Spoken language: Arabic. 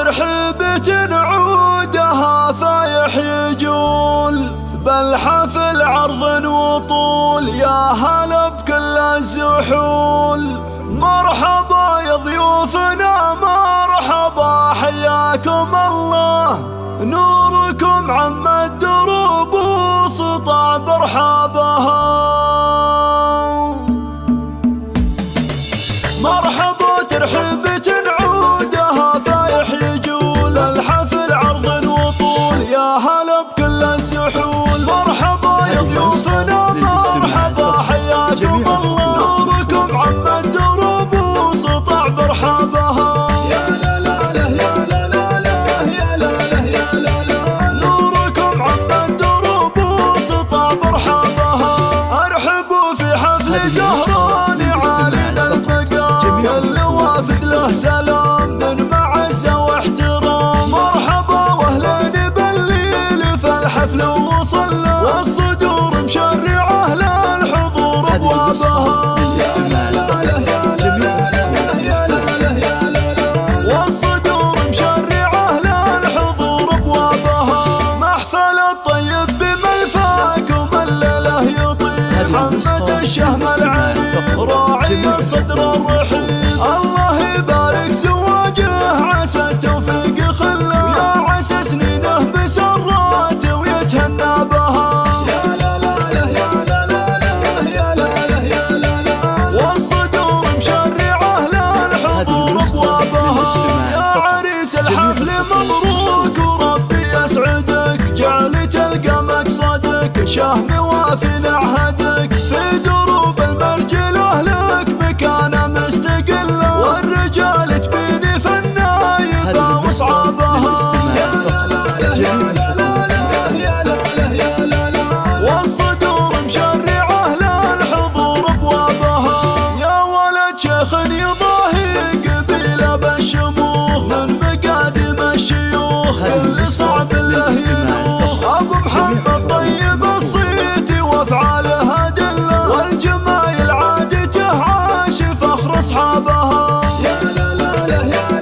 ترحيبة عودها فايح يجول، بالحفل عرض وطول يا هلا بكل الزحول. مرحبا يا ضيوفنا مرحبا، حياكم الله، نوركم عم الدروب وسطع برحابها. مرحبا ترحيبة عودها فايح يجول، الحفل عرض وطول يا هلا بكل الزحول. مرحبا يا ضيوفنا مرحبا، حياكم الله، نوركم عم الدروب وسطع برحابها. يا لا لا لا يا لا لا لا يا لا لا يا لا لا، نوركم عم الدروب وسطع برحابها. ارحبوا في حفل زهران عالي المقام، كل وافد له سلام من معزة واحترام. مرحبا واهلين بالليل في الحفل وصلى، والصدور مشرعة للحضور ابوابها. يا لا لا لا يا لا لا يا لا لا يا لا لا، والصدور مشرعة للحضور ابوابها. محفل الطيب بملفاك وملله يطير، محمد الشهم العريق راعي الصدر الرحيم. الله يبارك زواجه عسى التوفيق خله، يا عسى سنينه بسرات ويتهنى بها. يا لا لا لا يا لا لا لا يا لا لا يا لا لا، والصدور مشرعة للحضور ابوابها. يا عريس الحفل مبروك وربي يسعدك، جعل تلقى مقصدك شهم وافي نعهدك. في دروب المرجله لك مكانه مستقله، والرجال تبيني فالنايبه واصعابها. يا لا لا لا يا لا لا لا يا لا لا يا لا لا، والصدور مشرعة للحضور ابوابها. يا ولد شيخ يضاهي قبيله بالشموخ، من مقادم الشيوخ اللي صعب له ينوخ. ابو محمد طيب الصيتي وافعاله ادله، والجمايل عادته عاش فخر اصحابها. يا لا لا لا يا